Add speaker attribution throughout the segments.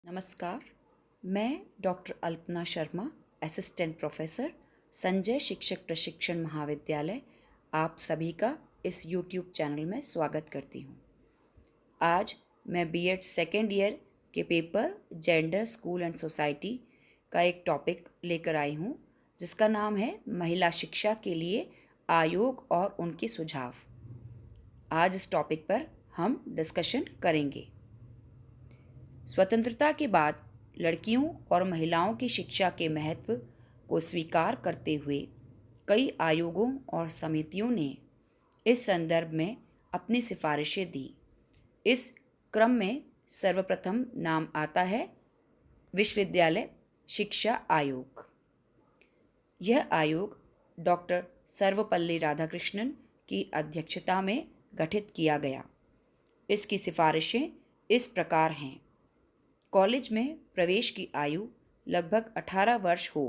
Speaker 1: नमस्कार। मैं doctor Alpana Sharma, assistant professor, Sanjay शिक्षक प्रशिक्षण महाविद्यालय, आप सभी का इस यूट्यूब चैनल में स्वागत करती हूँ। आज मैं बीएड सेकेंड ईयर के paper gender, school and society का एक टॉपिक लेकर आई हूँ, जिसका नाम है महिला शिक्षा के लिए आयोग और उनके सुझाव। आज इस टॉपिक पर हम डिस्कशन करेंगे। स्वतंत्रता के बाद लड़कियों और महिलाओं की शिक्षा के महत्व को स्वीकार करते हुए कई आयोगों और समितियों ने इस संदर्भ में अपनी सिफारिशें दी। इस क्रम में सर्वप्रथम नाम आता है विश्वविद्यालय शिक्षा आयोग। यह आयोग डॉक्टर सर्वपल्ली राधाकृष्णन की अध्यक्षता में गठित किया गया। इसकी सिफारिशें इस प्रकार हैं। कॉलेज में प्रवेश की आयु लगभग 18 वर्ष हो।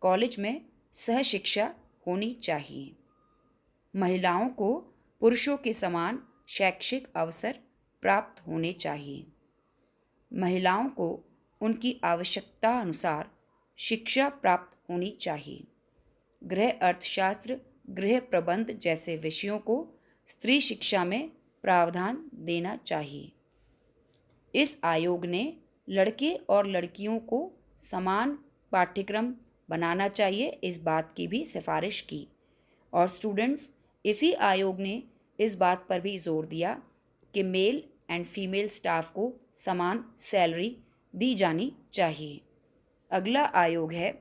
Speaker 1: कॉलेज में सहशिक्षा होनी चाहिए। महिलाओं को पुरुषों के समान शैक्षिक अवसर प्राप्त होने चाहिए। महिलाओं को उनकी आवश्यकता अनुसार शिक्षा प्राप्त होनी चाहिए। गृह अर्थशास्त्र, गृह प्रबंध जैसे विषयों को स्त्री शिक्षा में प्रावधान देना चाहिए। इस आयोग ने लड़के और लड़कियों को समान पाठ्यक्रम बनाना चाहिए, इस बात की भी सिफारिश की। और स्टूडेंट्स, इसी आयोग ने इस बात पर भी जोर दिया कि मेल एंड फीमेल स्टाफ को समान सैलरी दी जानी चाहिए। अगला आयोग है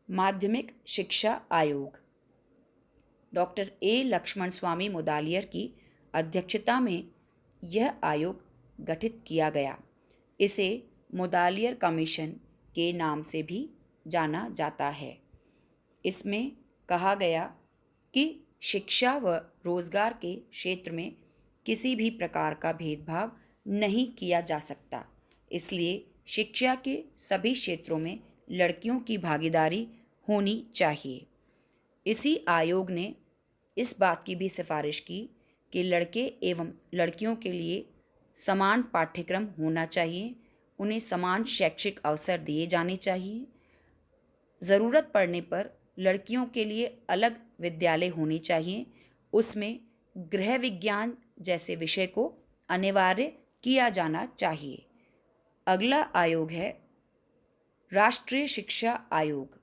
Speaker 1: माध्यमिक शिक्षा आयोग। डॉक्टर ए लक्ष्मण स्वामी मुदालियर की अध्यक्षता में यह आयोग गठित किया गया। इसे मुदालियर कमीशन के नाम से भी जाना जाता है। इसमें कहा गया कि शिक्षा व रोजगार के क्षेत्र में किसी भी प्रकार का भेदभाव नहीं किया जा सकता, इसलिए शिक्षा के सभी क्षेत्रों में लड़कियों की भागीदारी होनी चाहिए। इसी आयोग ने इस बात की भी सिफारिश की कि लड़के एवं लड़कियों के लिए समान पाठ्यक्रम होना चाहिए, उन्हें समान शैक्षिक अवसर दिए जाने चाहिए। ज़रूरत पड़ने पर लड़कियों के लिए अलग विद्यालय होने चाहिए, उसमें गृह विज्ञान जैसे विषय को अनिवार्य किया जाना चाहिए। अगला आयोग है राष्ट्रीय शिक्षा आयोग।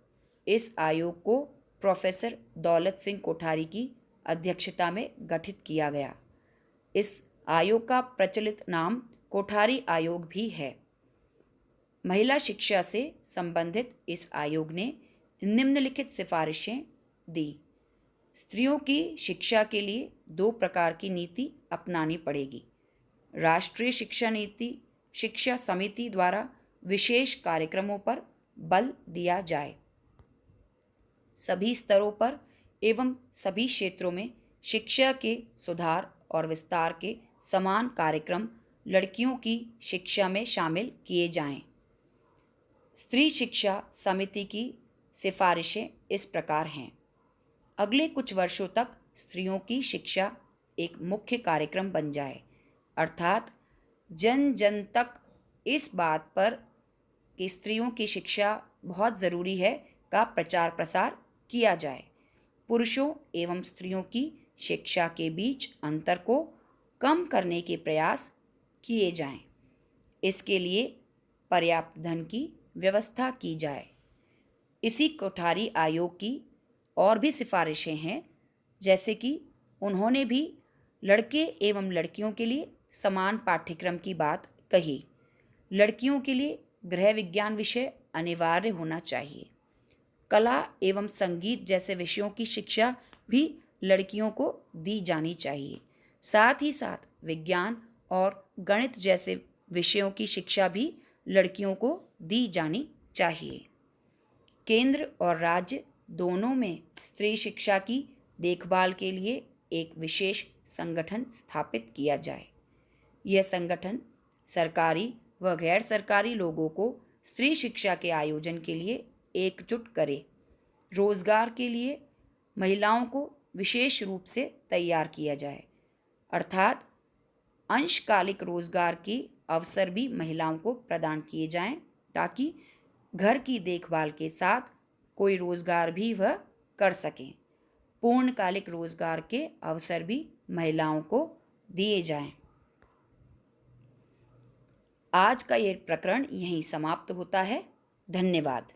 Speaker 1: इस आयोग को प्रोफेसर दौलत सिंह कोठारी की अध्यक्षता में गठित किया गया। इस आयोग का प्रचलित नाम कोठारी आयोग भी है। महिला शिक्षा से संबंधित इस आयोग ने निम्नलिखित सिफारिशें दी। स्त्रियों की शिक्षा के लिए 2 प्रकार की नीति अपनानी पड़ेगी। राष्ट्रीय शिक्षा नीति शिक्षा समिति द्वारा विशेष कार्यक्रमों पर बल दिया जाए। सभी स्तरों पर एवं सभी क्षेत्रों में शिक्षा के सुधार और विस्तार के समान कार्यक्रम लड़कियों की शिक्षा में शामिल किए जाएं। स्त्री शिक्षा समिति की सिफारिशें इस प्रकार हैं। अगले कुछ वर्षों तक स्त्रियों की शिक्षा एक मुख्य कार्यक्रम बन जाए, अर्थात जन जन तक इस बात पर कि स्त्रियों की शिक्षा बहुत ज़रूरी है का प्रचार प्रसार किया जाए। पुरुषों एवं स्त्रियों की शिक्षा के बीच अंतर को कम करने के प्रयास किए जाएं। इसके लिए पर्याप्त धन की व्यवस्था की जाए। इसी कोठारी आयोग की और भी सिफारिशें हैं, जैसे कि उन्होंने भी लड़के एवं लड़कियों के लिए समान पाठ्यक्रम की बात कही। लड़कियों के लिए गृह विज्ञान विषय अनिवार्य होना चाहिए। कला एवं संगीत जैसे विषयों की शिक्षा भी लड़कियों को दी जानी चाहिए। साथ ही साथ विज्ञान और गणित जैसे विषयों की शिक्षा भी लड़कियों को दी जानी चाहिए। केंद्र और राज्य दोनों में स्त्री शिक्षा की देखभाल के लिए एक विशेष संगठन स्थापित किया जाए। यह संगठन सरकारी व गैर सरकारी लोगों को स्त्री शिक्षा के आयोजन के लिए एकजुट करे। रोजगार के लिए महिलाओं को विशेष रूप से तैयार किया जाए, अर्थात अंशकालिक रोजगार की अवसर भी महिलाओं को प्रदान किए जाएं, ताकि घर की देखभाल के साथ कोई रोजगार भी वह कर सकें। पूर्णकालिक रोजगार के अवसर भी महिलाओं को दिए जाएं। आज का ये प्रकरण यहीं समाप्त होता है। धन्यवाद।